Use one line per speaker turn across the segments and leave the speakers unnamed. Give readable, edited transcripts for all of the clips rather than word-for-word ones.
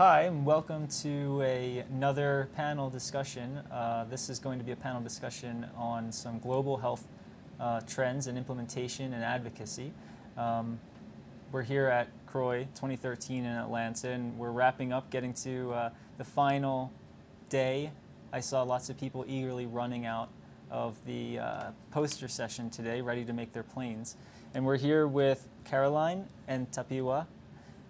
Hi, and welcome to another panel discussion. This is going to be a panel discussion on some global health trends and implementation and advocacy. We're here at CROI 2013 in Atlanta, and we're wrapping up, getting to the final day. I saw lots of people eagerly running out of the poster session today, ready to make their planes. And we're here with Caroline and Tapiwa,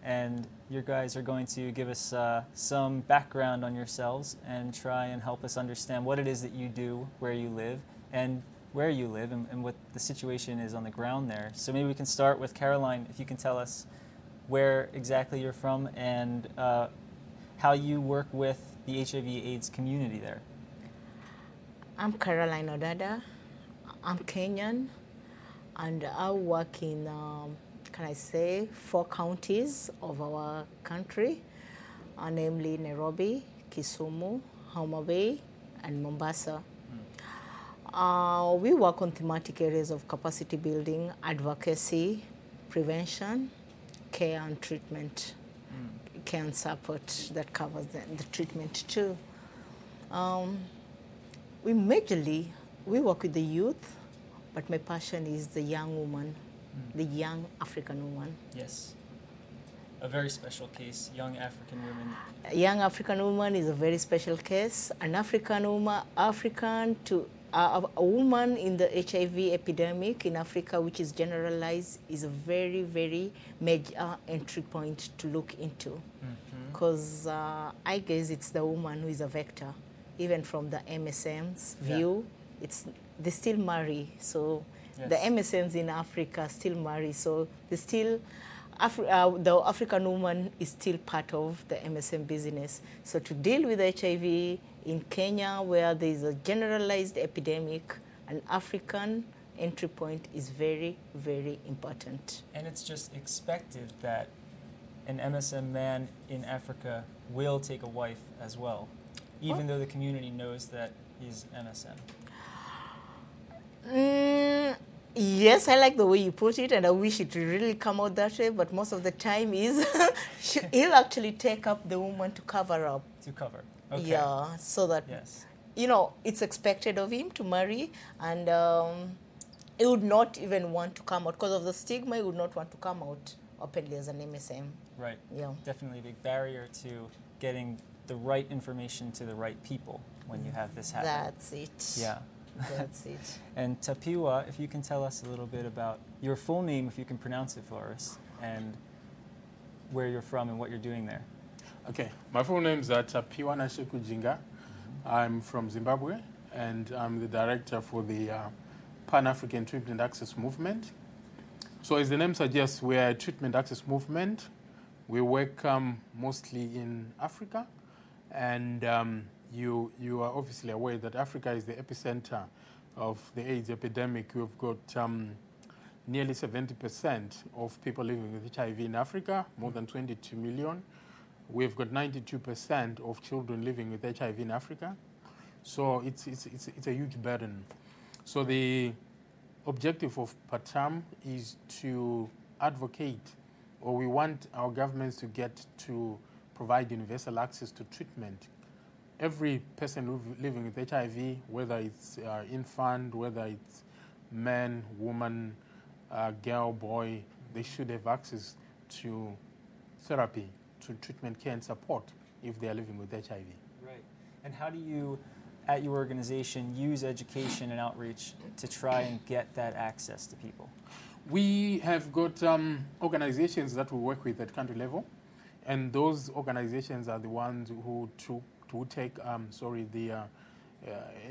and you guys are going to give us some background on yourselves and try and help us understand what it is that you do, where you live, and what the situation is on the ground there. So maybe we can start with Caroline, if you can tell us where exactly you're from and how you work with the HIV/AIDS community there.
I'm Caroline Odada. I'm Kenyan, and I work in, can I say, 4 counties of our country, namely Nairobi, Kisumu, Homa Bay, and Mombasa. We work on thematic areas of capacity building, advocacy, prevention, care and treatment, care and support that covers the treatment too. We work with the youth, but my passion is the young woman, the young African woman.
Yes. A very special case, young African women.
A young African woman is a very special case. An African woman, a woman in the HIV epidemic in Africa, which is generalized, is a very, very major entry point to look into. Because I guess it's the woman who is a vector. Even from the MSM's view, they still marry. So the MSMs in Africa still marry. So the African woman is still part of the MSM business. So to deal with HIV in Kenya, where there is a generalized epidemic, an African entry point is very, very important.
And it's just expected that an MSM man in Africa will take a wife as well, even though the community knows that he's MSM.
Yes, I like the way you put it, and I wish it would really come out that way, but most of the time he'll actually take up the woman to cover up.
To cover, okay.
Yeah, so that, it's expected of him to marry, and he would not even want to come out. Because of the stigma, he would not want to come out openly as an MSM.
Right,
yeah.
Definitely a big barrier to getting the right information to the right people when you have this happen.
That's it.
Yeah.
That's it.
And Tapiwa, if you can tell us a little bit about your full name, if you can pronounce it for us, and where you're from and what you're doing there.
Okay, my full name is Tapiwanashe Kujinga. I'm from Zimbabwe, and I'm the director for the Pan-African Treatment Access Movement. So as the name suggests, we're a treatment access movement. We work mostly in Africa, and you are obviously aware that Africa is the epicenter of the AIDS epidemic. We've got nearly 70% of people living with HIV in Africa, more than 22 million. We've got 92% of children living with HIV in Africa. So it's a huge burden. So the objective of PATAM is to advocate, or we want our governments to get to provide universal access to treatment. Every person living with HIV, whether it's infant, whether it's man, woman, girl, boy, they should have access to therapy, to treatment care and support if they are living with HIV.
Right. And how do you, at your organization, use education and outreach to try and get that access to people?
We have got organizations that we work with at country level, and those organizations are the ones who take the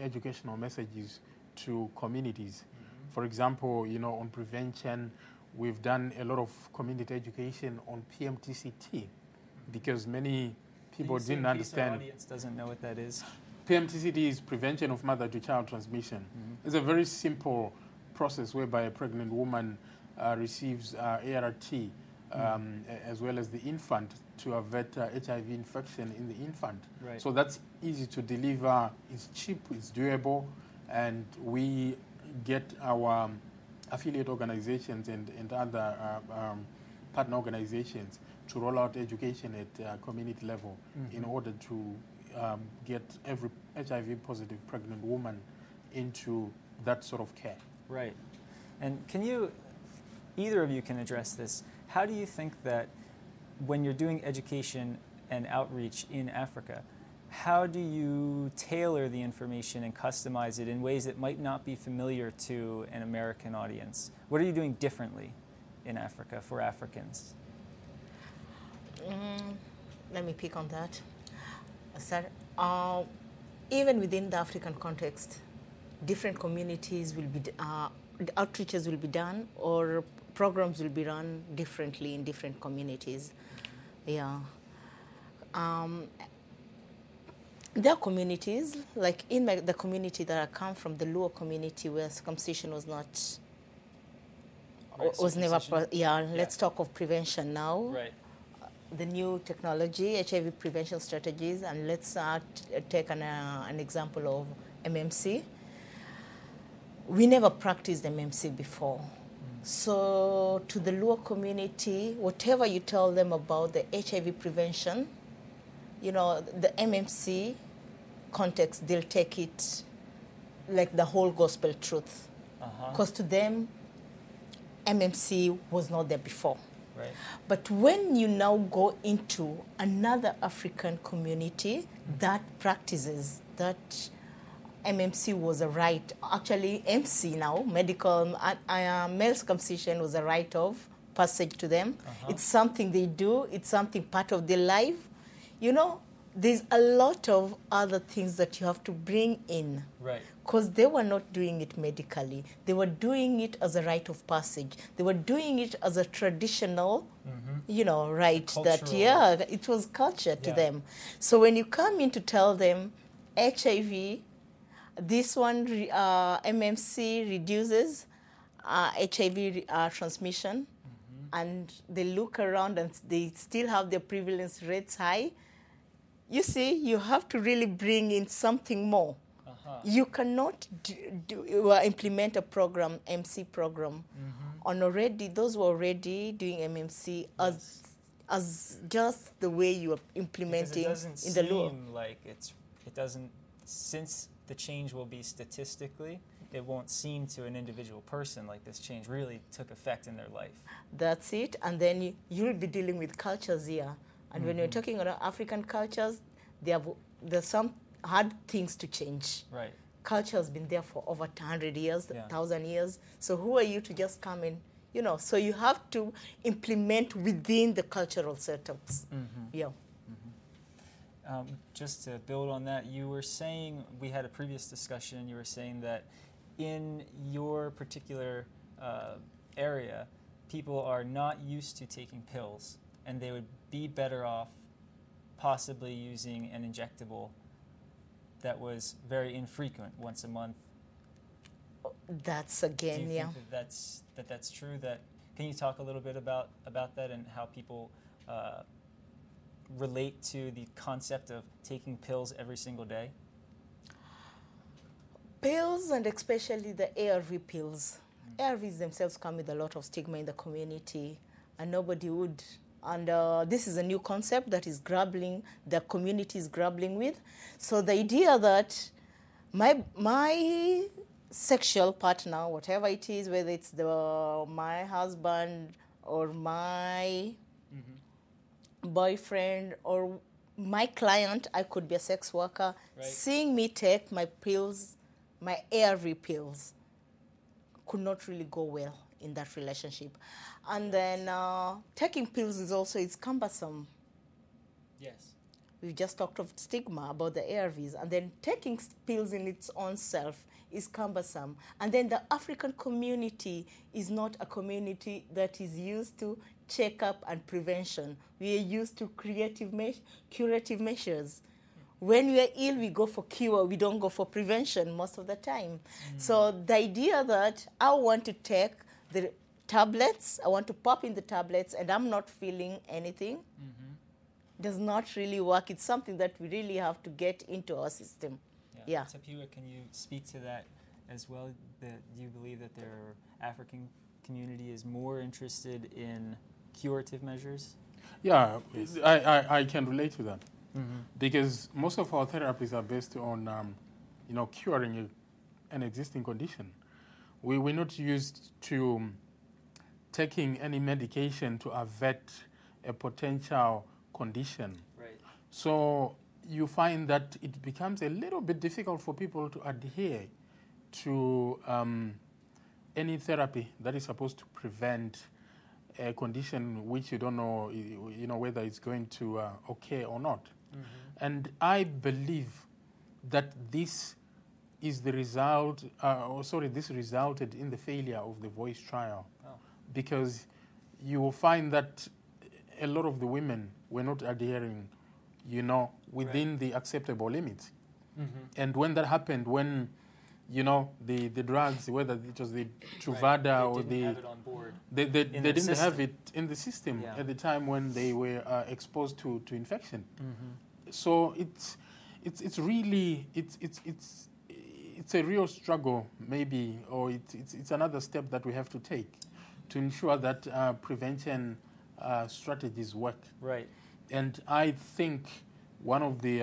educational messages to communities. For example, on prevention, we've done a lot of community education on PMTCT because many people didn't understand.
Our audience doesn't know what that is.
PMTCT is prevention of mother-to-child transmission. It's a very simple process whereby a pregnant woman receives ART as well as the infant to avert HIV infection in the infant.
Right.
So that's easy to deliver, it's cheap, it's doable, and we get our affiliate organizations and other partner organizations to roll out education at community level in order to get every HIV-positive pregnant woman into that sort of care.
Right. And can you, either of you can address this, how do you think that when you're doing education and outreach in Africa, how do you tailor the information and customize it in ways that might not be familiar to an American audience? What are you doing differently in Africa for Africans?
Let me pick on that. Even within the African context, different communities will be, outreaches will be done, or programs will be run differently in different communities. Yeah. There are communities, like in the community that I come from, the Luo community, where circumcision was not, was never, let's talk of prevention now.
Right.
The new technology, HIV prevention strategies, and let's take an example of MMC. We never practiced MMC before. So to the Luo community, whatever you tell them about the HIV prevention, you know, the MMC context, they'll take it like the whole gospel truth. Because to them, MMC was not there before.
Right.
But when you now go into another African community that practices that MMC was a right, actually MC now, medical, male circumcision was a rite of passage to them. It's something they do, it's something part of their life. You know, there's a lot of other things that you have to bring in.
Right.
Because they were not doing it medically. They were doing it as a rite of passage. They were doing it as a traditional, you know, rite.
Cultural.
That, it was culture to them. So when you come in to tell them HIV, this one, MMC reduces HIV transmission, and they look around and they still have their prevalence rates high, you see, you have to really bring in something more. You cannot implement a program, MC program, on already, those who are already doing MMC as just the way you are implementing
because it doesn't
in the law.
Seem like it doesn't, since the change will be statistically, it won't seem to an individual person like this change really took effect in their life.
That's it. And then you'll be dealing with cultures here. And when you're talking about African cultures, there's some hard things to change.
Right.
Culture has been there for over 100 years, 1,000 years. So who are you to just come in? You know, so you have to implement within the cultural setups. Yeah.
Just to build on that, you were saying, we had a previous discussion, you were saying that in your particular area, people are not used to taking pills, and they would be better off possibly using an injectable that was very infrequent, once a month.
That's again,
Do you think that that's true? Can you talk a little bit about that and how people relate to the concept of taking pills every single day?
Pills, and especially the ARV pills. ARVs themselves come with a lot of stigma in the community, and nobody would. And this is a new concept that is the community is grappling with. So the idea that my sexual partner, whatever it is, whether it's my husband or my boyfriend or my client, I could be a sex worker, seeing me take my pills, my ARV pills, could not really go well in that relationship. And then taking pills is also, it's cumbersome.
Yes.
We just talked of stigma about the ARVs, and then taking pills in its own self is cumbersome. And then the African community is not a community that is used to checkup and prevention. We are used to curative measures. When we are ill, we go for cure. We don't go for prevention most of the time. So the idea that I want to take the tablets, I want to pop in the tablets, and I'm not feeling anything, does not really work. It's something that we really have to get into our system. Yeah.
Tapiwa, can you speak to that as well? Do you believe that their African community is more interested in curative measures?
Yeah, I can relate to that. Because most of our therapies are based on, curing an existing condition. We're not used to taking any medication to avert a potential condition.
Right.
So you find that it becomes a little bit difficult for people to adhere to any therapy that is supposed to prevent a condition which you don't know, whether it's going to occur or not. And I believe that this is the result, this resulted in the failure of the voice trial.
Oh.
Because you will find that a lot of the women were not adhering, within the acceptable limits. And when that happened, when, the drugs, whether it was the Truvada or
they didn't have it on board.
They didn't have it in the system
Yeah.
at the time when they were exposed to infection. So it's really a real struggle, maybe, or it's another step that we have to take to ensure that prevention strategies work.
Right.
And I think one of the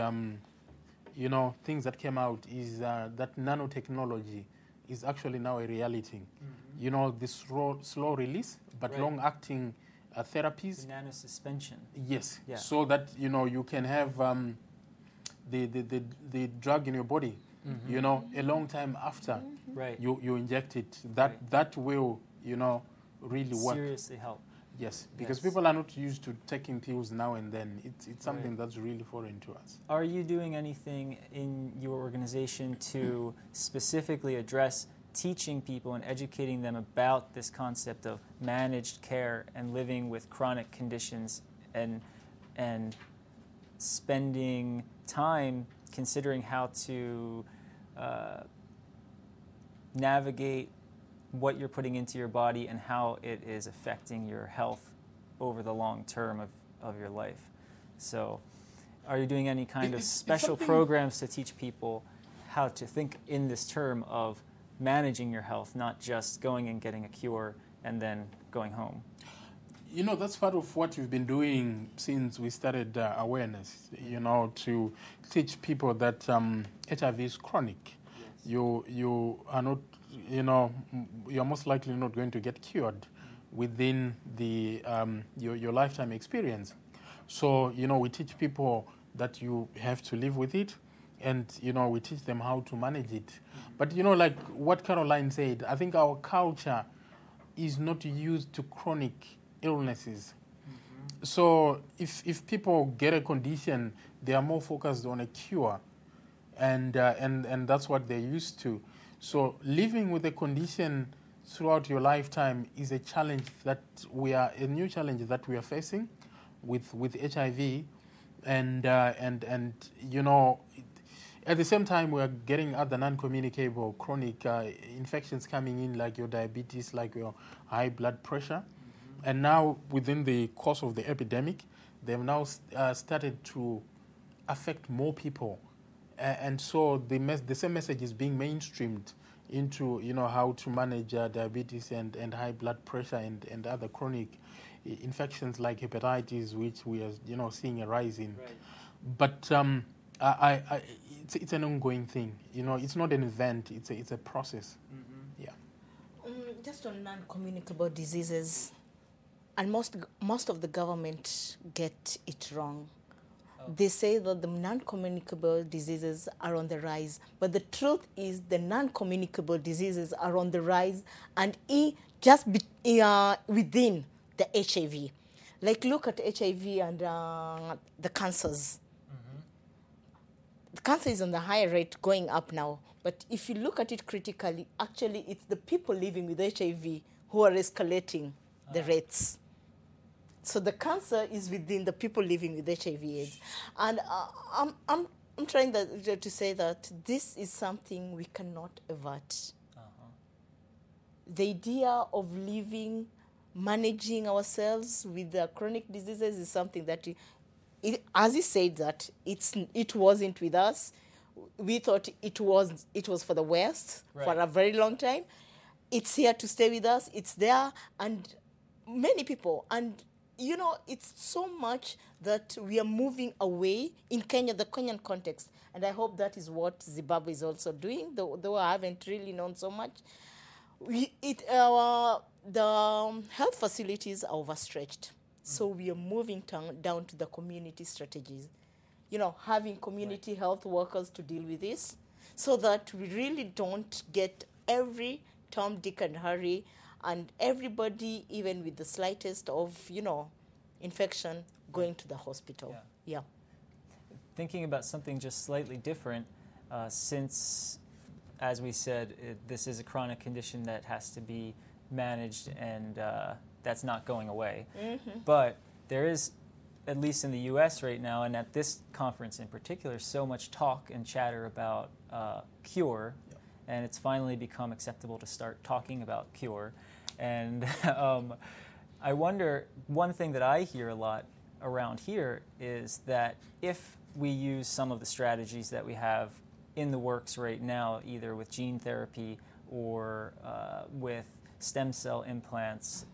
things that came out is that nanotechnology is actually now a reality. The slow release but long-acting therapies.
The nanosuspension.
Yes.
Yeah.
So that you can have the drug in your body. A long time after you inject it. That will really work.
Seriously help.
Yes, because people are not used to taking pills now and then. It's something that's really foreign to us.
Are you doing anything in your organization to specifically address teaching people and educating them about this concept of managed care and living with chronic conditions and spending time considering how to navigate what you're putting into your body and how it is affecting your health over the long term of your life? So are you doing any kind of special programs to teach people how to think in this term of managing your health, not just going and getting a cure and then going home?
That's part of what we've been doing since we started awareness, to teach people that HIV is chronic. Yes. You are not, you're most likely not going to get cured within the your lifetime experience. So, we teach people that you have to live with it, and, we teach them how to manage it. But, like what Caroline said, I think our culture is not used to chronic illnesses. So if people get a condition, they are more focused on a cure, and that's what they're used to. So living with a condition throughout your lifetime is a challenge a new challenge that we are facing with HIV, and at the same time we are getting other non-communicable chronic infections coming in, like your diabetes, like your high blood pressure. And now, within the course of the epidemic, they've now started to affect more people. And so the same message is being mainstreamed into, how to manage diabetes and high blood pressure and other chronic infections like hepatitis, which we are, seeing a rise in. Right. But it's an ongoing thing. It's not an event. It's a process. Yeah.
Just on non-communicable diseases. And most of the government get it wrong. Oh. They say that the non-communicable diseases are on the rise, but the truth is the non-communicable diseases are on the rise, and within the HIV. Like, look at HIV and the cancers. The cancer is on the higher rate, going up now. But if you look at it critically, actually it's the people living with HIV who are escalating the rates. So the cancer is within the people living with HIV/AIDS, and I'm trying to say that this is something we cannot avert. The idea of managing ourselves with the chronic diseases is something that, as he said, that it wasn't with us. We thought it was for the West for a very long time. It's here to stay with us. It's there, and many people, and it's so much that we are moving away in Kenya, the Kenyan context. And I hope that is what Zimbabwe is also doing, though I haven't really known so much. The health facilities are overstretched. So we are moving down to the community strategies. Having community health workers to deal with this so that we really don't get every Tom, Dick, and Harry and everybody, even with the slightest of, infection, going to the hospital. Yeah.
Thinking about something just slightly different, since, as we said, this is a chronic condition that has to be managed, and that's not going away. Mm-hmm. But there is, at least in the U.S. right now, and at this conference in particular, so much talk and chatter about cure, and it's finally become acceptable to start talking about cure. And I wonder, one thing that I hear a lot around here is that if we use some of the strategies that we have in the works right now, either with gene therapy or with stem cell implants,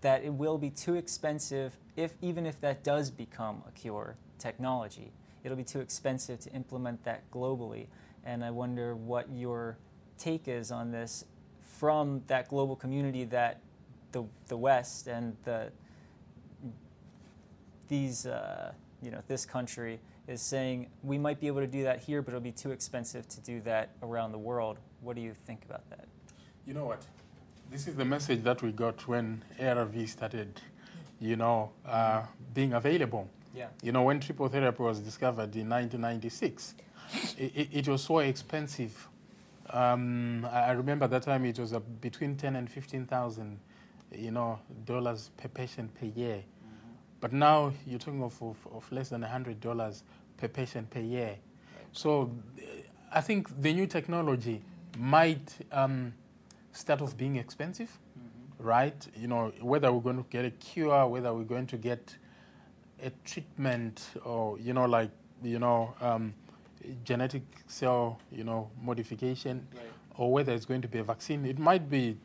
that it will be too expensive, even if that does become a cure technology. It'll be too expensive to implement that globally. And I wonder what your take is on this from that global community that the West and this country is saying we might be able to do that here, but it'll be too expensive to do that around the world. What do you think about that?
You know what? This is the message that we got when ARV started, being available.
Yeah.
When triple therapy was discovered in 1996, it was so expensive. I remember that time it was between $10,000 and $15,000, dollars per patient per year. Mm-hmm. But now you're talking of less than $100 per patient per year. Right. So I think the new technology might start off being expensive, mm-hmm. right? Whether we're going to get a cure, whether we're going to get a treatment, or genetic cell, modification, right. or whether it's going to be a vaccine. It might be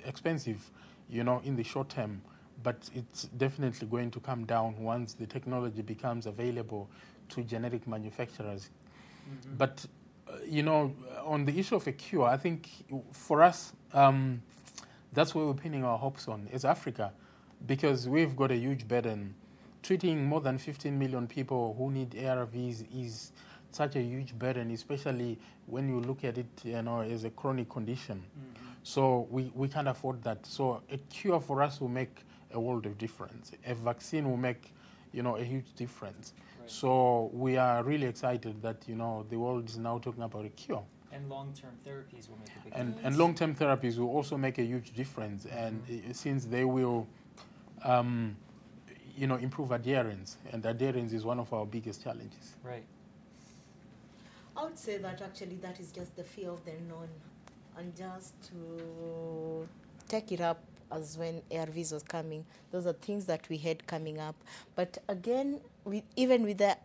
expensive, in the short term, but it's definitely going to come down once the technology becomes available to genetic manufacturers. Mm-hmm. But, on the issue of a cure, I think for us, that's where we're pinning our hopes on, is Africa, because we've got a huge burden. Treating more than 15 million people who need ARVs is such a huge burden, especially when you look at it, as a chronic condition. Mm-hmm. So we can't afford that. So a cure for us will make a world of difference. A vaccine will make, a huge difference. Right. So we are really excited that, the world is now talking about a cure.
And long-term therapies will make a big difference.
And long-term therapies will also make a huge difference. Mm-hmm. And since they will, improve adherence, and adherence is one of our biggest challenges.
Right.
I would say that actually that is just the fear of the unknown, and just to take it up as when ARVs was coming, those are things that we had coming up. But again, even with the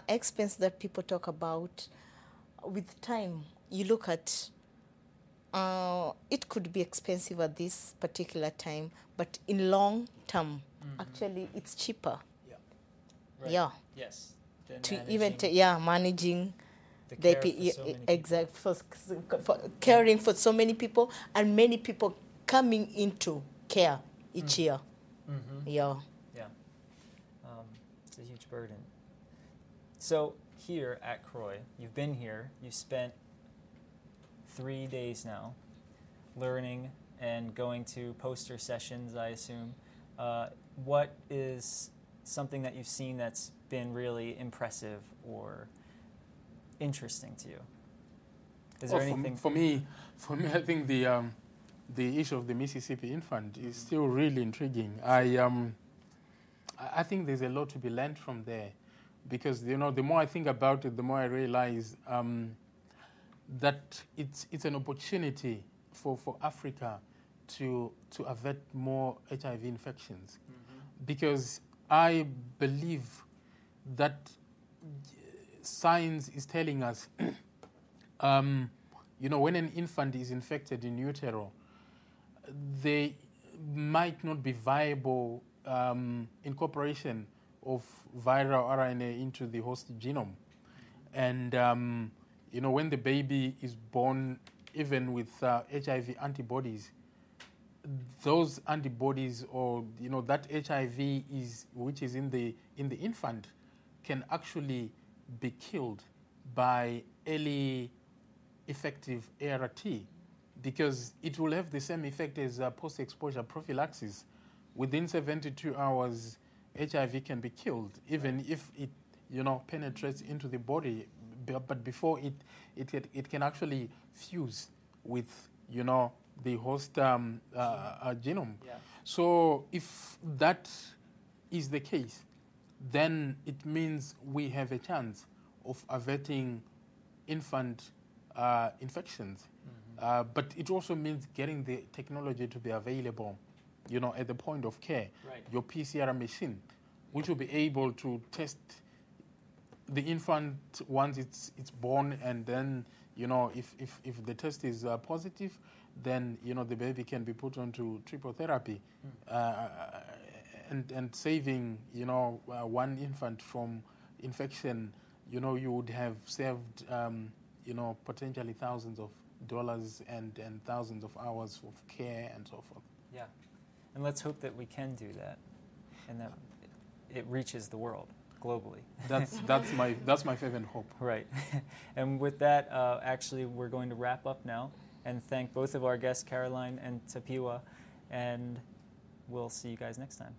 expense that people talk about, with time, you look at it could be expensive at this particular time, but in long term, mm-hmm. actually it's cheaper.
Yeah. Right.
Yeah.
Yes.
Managing
the
for caring for so many people, and many people coming into care each year.
Mm-hmm.
Yeah.
Yeah. It's a huge burden. So here at CROI, you've been here. You spent 3 days now learning and going to poster sessions, I assume. What is something that you've seen that's been really impressive or interesting to you? Is there anything?
For me, I think the issue of the Mississippi infant is still really intriguing. I think there's a lot to be learned from there, because the more I think about it, the more I realize that it's an opportunity for Africa to avert more HIV infections, mm-hmm. because I believe that science is telling us, when an infant is infected in utero, they might not be viable incorporation of viral RNA into the host genome. And, when the baby is born, even with HIV antibodies, those antibodies or, that HIV which is in the infant can actually be killed by early effective ART, because it will have the same effect as post-exposure prophylaxis. Within 72 hours, HIV can be killed, even if it, penetrates into the body. But before it can actually fuse with, the host genome.
Yeah.
So if that is the case, then it means we have a chance of averting infant infections. Mm-hmm. But it also means getting the technology to be available, at the point of care.
Right.
Your PCR machine, which will be able to test the infant once it's born, and then, if the test is positive, then, the baby can be put onto triple therapy, and saving, one infant from infection, you would have saved, potentially thousands of dollars and thousands of hours of care and so forth.
Yeah. And let's hope that we can do that and that it reaches the world globally.
That's my fervent hope.
Right. And with that, actually, we're going to wrap up now and thank both of our guests, Caroline and Tapiwa, and we'll see you guys next time.